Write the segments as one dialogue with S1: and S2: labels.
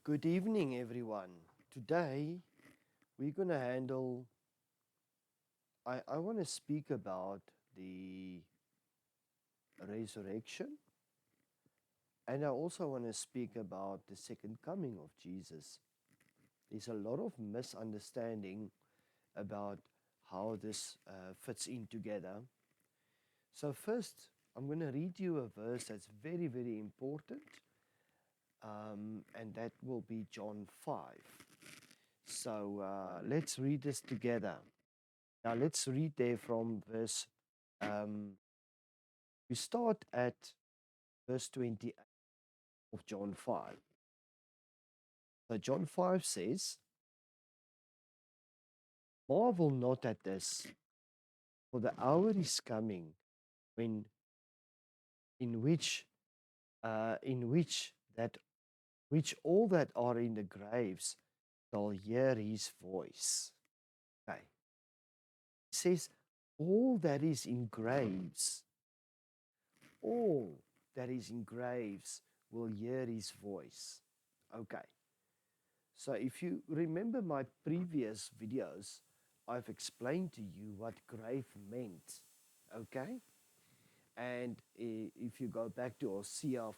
S1: Good evening, everyone. Today, we're going to I want to speak about the resurrection, and I also want to speak about the second coming of Jesus. There's a lot of misunderstanding about how this fits in together. So, first, I'm going to read you a verse that's very, very important, and that will be John 5. So, let's read this together. Now let's read there from verse, we start at verse 28 of John 5. So John 5 says, "Marvel not at this, for the hour is coming when in which in which all that are in the graves shall hear his voice." Okay. It says, all that is in graves, all that is in graves will hear his voice. Okay. So if you remember my previous videos, I've explained to you what grave meant, okay? And if you go back to Hosea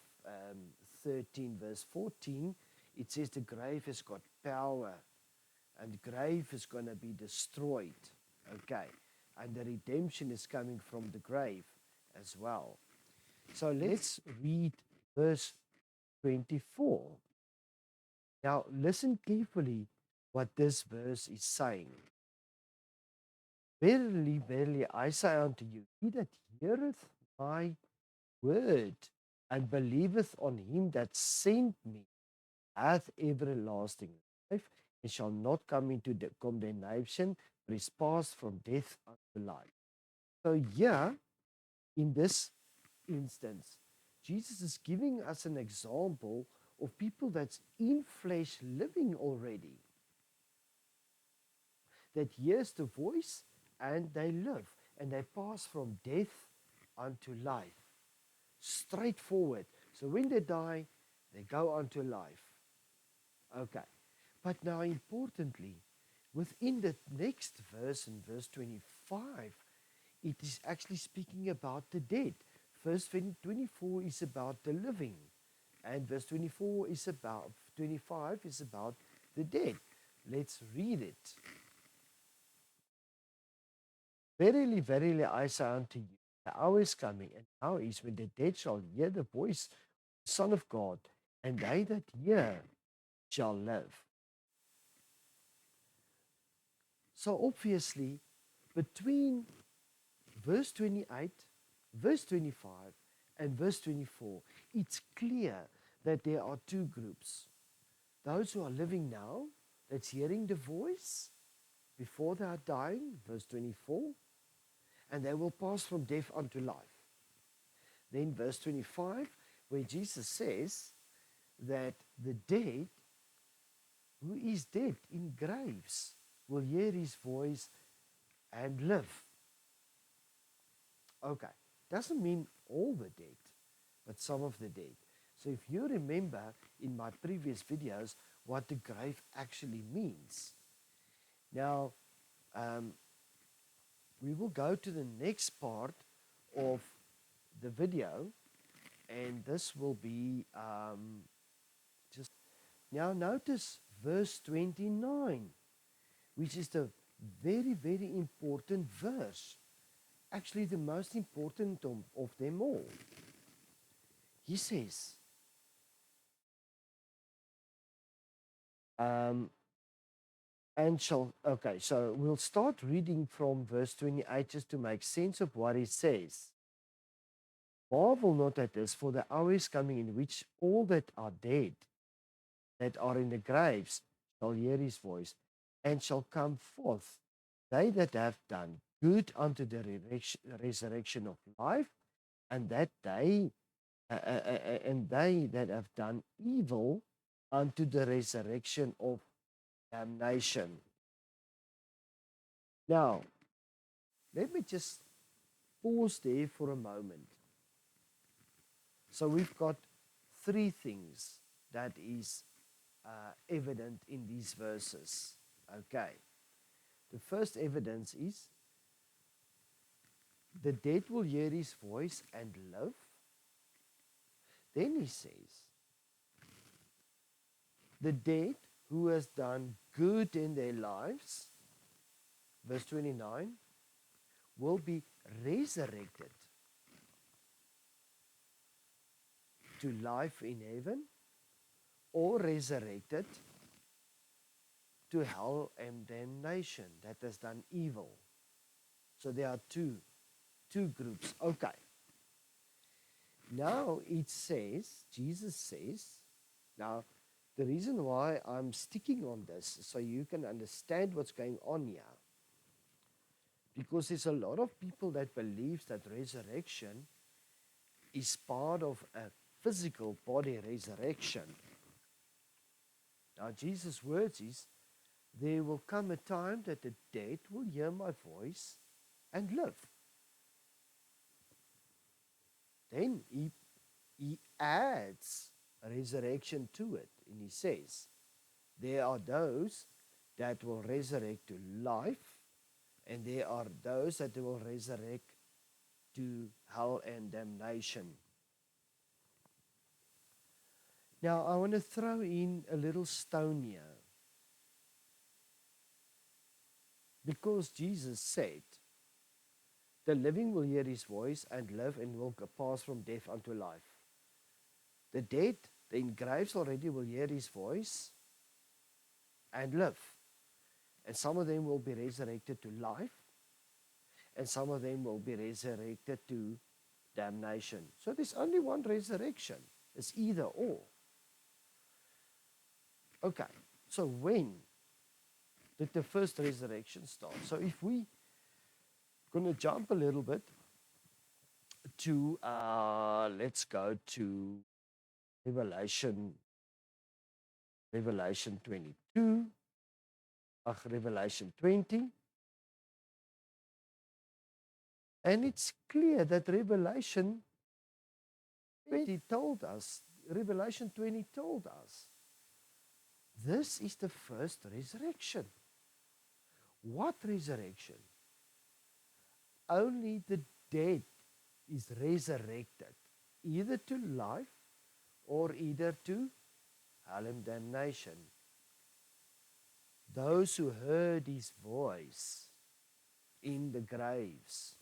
S1: 13 verse 14, it says the grave has got power and the grave is going to be destroyed, okay? And the redemption is coming from the grave as well. So let's read verse 24. Now, listen carefully what this verse is saying. Verily, verily, I say unto you, he that heareth my word and believeth on him that sent me hath everlasting life and shall not come into the condemnation, but is passed from death unto life. So here, in this instance, Jesus is giving us an example of people that's in flesh living already, that hears the voice and they live and they pass from death unto life. Straightforward. So when they die, they go unto life. Okay. But now, importantly, within the next verse, in verse 25, it is actually speaking about the dead. Verse 24 is about the living, and verse 25 is about the dead. Let's read it. Verily, verily, I say unto you, the hour is coming, and now is when the dead shall hear the voice of the Son of God, and they that hear shall live. So obviously, between verse 28, verse 25, and verse 24, it's clear that there are two groups. Those who are living now, that's hearing the voice before they are dying, verse 24, and they will pass from death unto life. Then verse 25, where Jesus says that the dead, who is dead in graves, will hear his voice and live. Okay, doesn't mean all the dead, but some of the dead. So if you remember in my previous videos what the grave actually means. Now, we will go to the next part of the video, and this will be just now. Notice verse 29, which is the very, very important verse, actually the most important of them all. He says, and shall, okay, so we'll start reading from verse 28 just to make sense of what it says. Marvel not at this, for the hour is coming in which all that are dead, that are in the graves, shall hear his voice, and shall come forth, they that have done good unto the resurrection of life, and that and they that have done evil unto the resurrection of damnation. Now, let me just pause there for a moment. So we've got three things that is evident in these verses. Okay. The first evidence is the dead will hear his voice and live. Then he says, the dead who has done good in their lives, verse 29, will be resurrected to life in heaven or resurrected to hell and damnation that has done evil. So there are two groups. Okay. Now it says, Jesus says, now the reason why I'm sticking on this so you can understand what's going on here, because there's a lot of people that believes that resurrection is part of a physical body resurrection. Now Jesus' words is, there will come a time that the dead will hear my voice and live. Then he adds resurrection to it, and he says, there are those that will resurrect to life, and there are those that will resurrect to hell and damnation. Now, I want to throw in a little stone here. Because Jesus said, the living will hear his voice and live and will pass from death unto life. The dead, the in graves already will hear his voice and live. And some of them will be resurrected to life, and some of them will be resurrected to damnation. So there's only one resurrection. It's either or. Okay, so when did the first resurrection start? So if we going to jump a little bit to, let's go to Revelation 22, Revelation 20. And it's clear that Revelation 20 told us, Revelation 20 told us, this is the first resurrection. What resurrection? Only the dead is resurrected, either to life or either to hell and damnation. Those who heard his voice in the graves.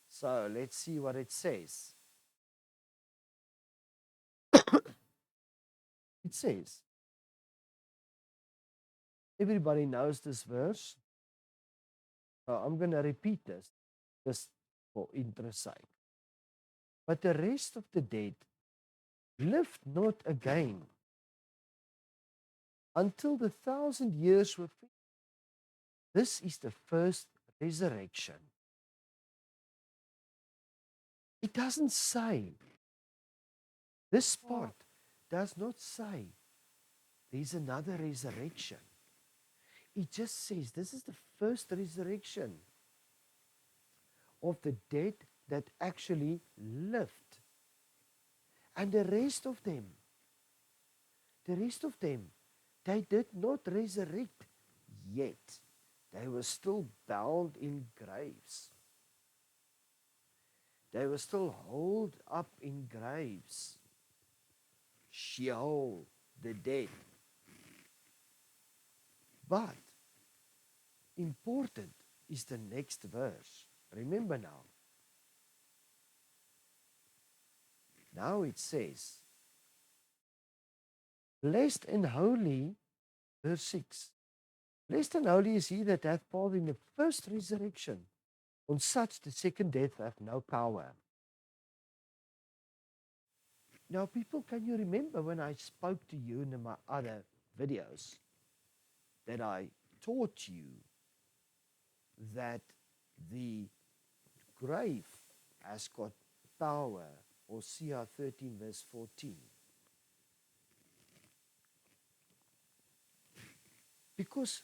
S1: So let's see what it says. It says, everybody knows this verse. I'm going to repeat this just for interest sake. But the rest of the dead lived not again until the 1,000 years were finished. This is the first resurrection. It doesn't say, this part does not say there's another resurrection. It just says this is the first resurrection of the dead that actually lived. And the rest of them, they did not resurrect yet. They were still bound in graves. They were still holed up in graves. Sheol, the dead. But important is the next verse. Remember now. Now it says, blessed and holy, verse 6. Blessed and holy is he that hath part in the first resurrection. On such the second death hath no power. Now, people, can you remember when I spoke to you in my other videos that I taught you that the grave has got power, or CR 13 verse 14? Because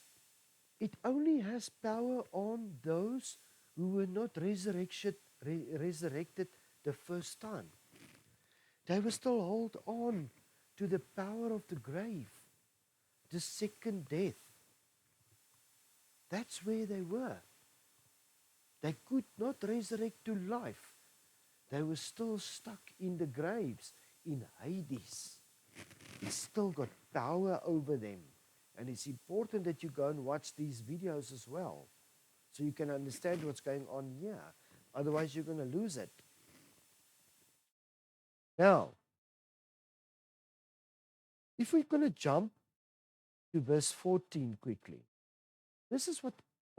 S1: it only has power on those who were not resurrected the first time. They were still held on to the power of the grave, the second death. That's where they were. They could not resurrect to life. They were still stuck in the graves, in Hades. It's still got power over them. And it's important that you go and watch these videos as well, so you can understand what's going on here. Otherwise, you're going to lose it. Now, if we're going to jump to verse 14 quickly, this is what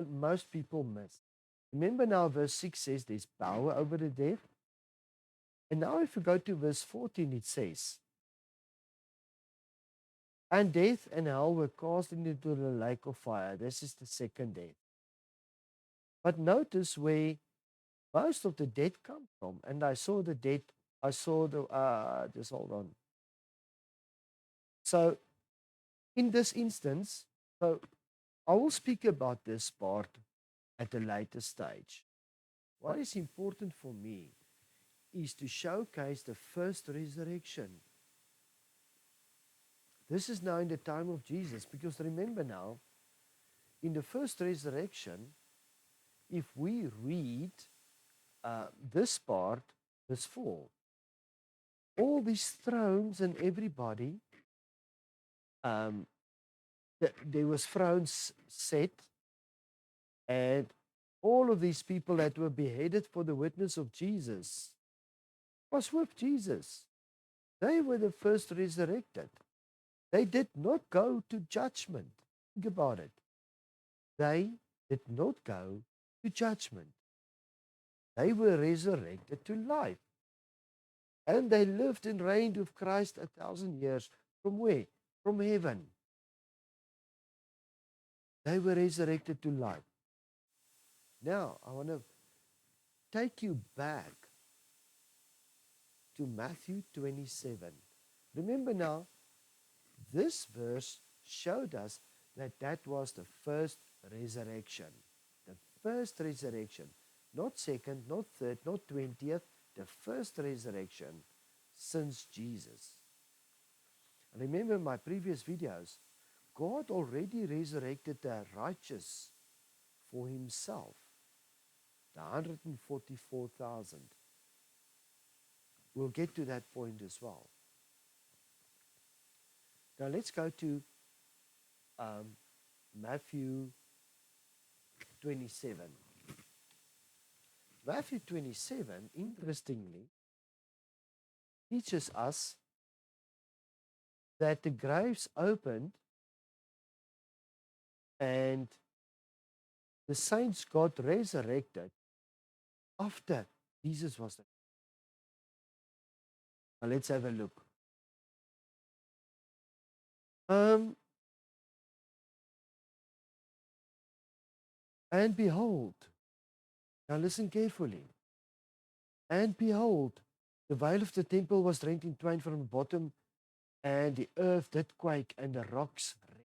S1: most people miss. Remember now, verse 6 says there's power over the death. And now if we go to verse 14, it says, and death and hell were cast into the lake of fire. This is the second death. But notice where most of the dead come from. And I saw the dead, just hold on. So in this instance, so I will speak about this part at a later stage. What is important for me is to showcase the first resurrection. This is now in the time of Jesus, because remember now, in the first resurrection, if we read this part, verse 4, all these thrones and everybody, there was thrones set, and all of these people that were beheaded for the witness of Jesus was with Jesus. They were the first resurrected. They did not go to judgment. Think about it. They did not go to judgment. They were resurrected to life. And they lived and reigned with Christ 1,000 years. From where? From heaven. They were resurrected to life. Now, I want to take you back to Matthew 27. Remember now, this verse showed us that that was the first resurrection. The first resurrection. Not second, not third, not 20th. The first resurrection since Jesus. And remember in my previous videos, God already resurrected the righteous for himself. The 144,000. We'll get to that point as well. Now let's go to Matthew 27. Matthew 27, interestingly, teaches us that the graves opened and the saints got resurrected after Jesus was there. Now let's have a look. And behold, now listen carefully. And behold, the veil of the temple was rent in twain from the bottom, and the earth did quake, and the rocks rent.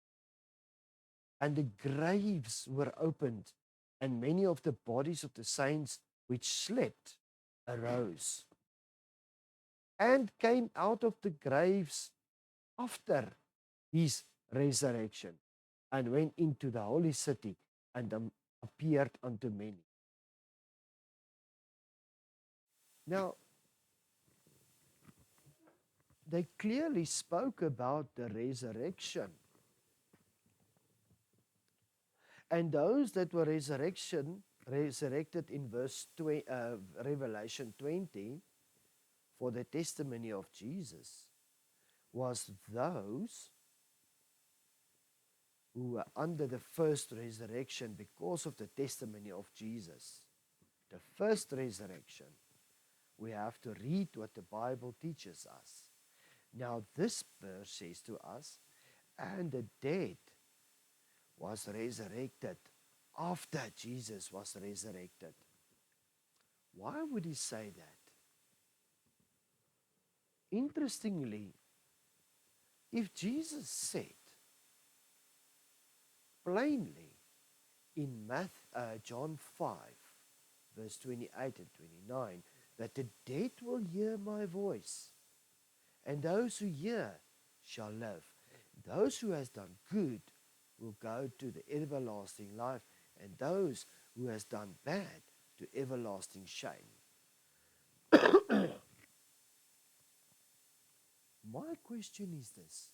S1: And the graves were opened, and many of the bodies of the saints which slept arose, and came out of the graves after his resurrection, and went into the holy city, and appeared unto many. Now, they clearly spoke about the resurrection. And those that were resurrected in Revelation 20 for the testimony of Jesus was those who were under the first resurrection because of the testimony of Jesus. The first resurrection. We have to read what the Bible teaches us. Now this verse says to us, and the dead was resurrected after Jesus was resurrected. Why would he say that? Interestingly, if Jesus said plainly in John 5, verse 28 and 29, that the dead will hear my voice, and those who hear shall live. Those who has done good will go to the everlasting life, and those who has done bad to everlasting shame. My question is this.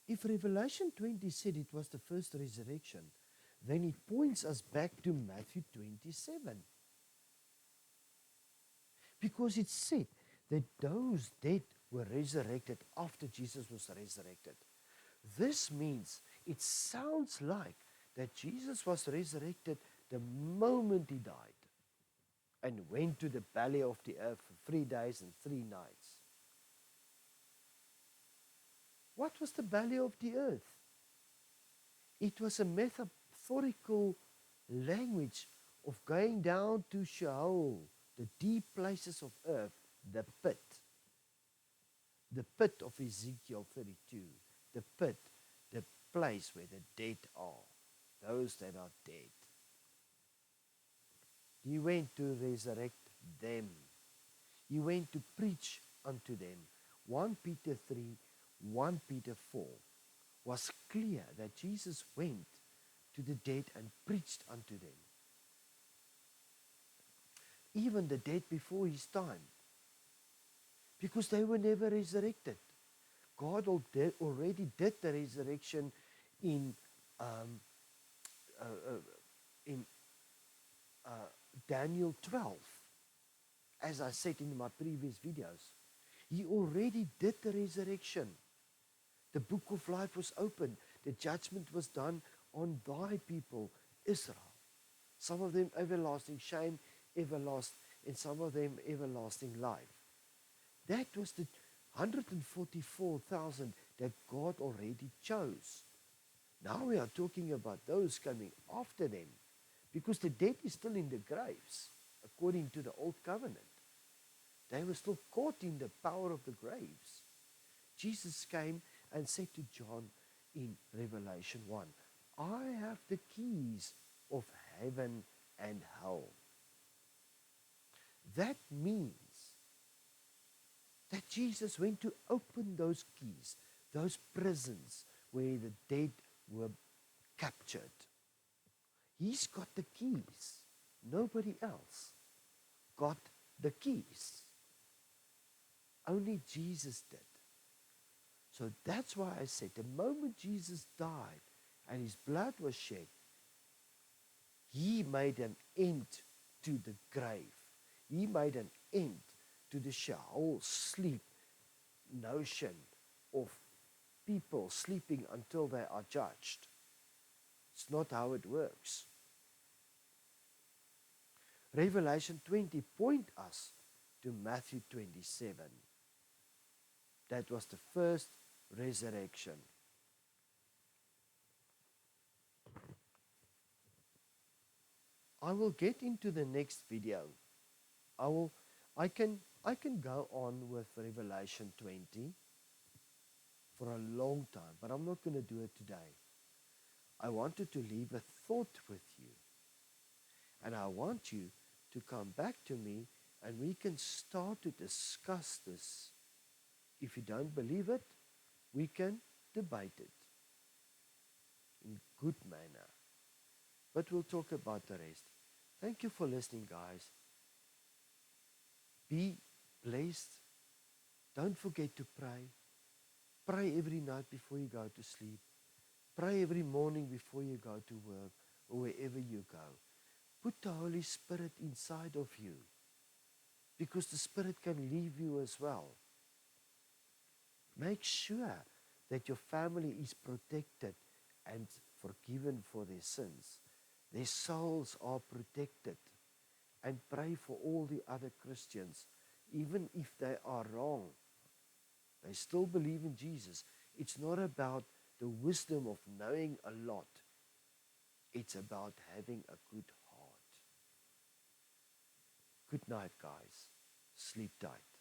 S1: If Revelation 20 said it was the first resurrection, then it points us back to Matthew 27. Because it said that those dead were resurrected after Jesus was resurrected. This means it sounds like that Jesus was resurrected the moment he died and went to the belly of the earth for 3 days and 3 nights. What was the belly of the earth? It was a metaphorical language of going down to Sheol, the deep places of earth, the pit of Ezekiel 32, the pit, the place where the dead are, those that are dead. He went to resurrect them. He went to preach unto them. 1 Peter 3, 1 Peter 4 was clear that Jesus went to the dead and preached unto them. Even the dead before his time, because they were never resurrected. God already did the resurrection in Daniel 12, as I said in my previous videos. He already did the resurrection. The book of life was opened. The judgment was done on thy people, Israel. Some of them everlasting shame, everlasting, and some of them everlasting life. That was the 144,000 that God already chose. Now we are talking about those coming after them, because the dead is still in the graves, according to the old covenant. They were still caught in the power of the graves. Jesus came and said to John in Revelation 1, I have the keys of heaven and hell. That means that Jesus went to open those keys, those prisons where the dead were captured. He's got the keys. Nobody else got the keys. Only Jesus did. So that's why I said the moment Jesus died and his blood was shed, he made an end to the grave. He made an end to the Sheol sleep notion of people sleeping until they are judged. It's not how it works. Revelation 20 point us to Matthew 27. That was the first resurrection. I will get into the next video. I can go on with Revelation 20 for a long time, but I'm not going to do it today. I wanted to leave a thought with you. And I want you to come back to me and we can start to discuss this. If you don't believe it, we can debate it in good manner. But we'll talk about the rest. Thank you for listening, guys. Be blessed. Don't forget to pray. Pray every night before you go to sleep. Pray every morning before you go to work or wherever you go. Put the Holy Spirit inside of you, because the Spirit can leave you as well. Make sure that your family is protected and forgiven for their sins. Their souls are protected. And pray for all the other Christians, even if they are wrong. They still believe in Jesus. It's not about the wisdom of knowing a lot. It's about having a good heart. Good night, guys. Sleep tight.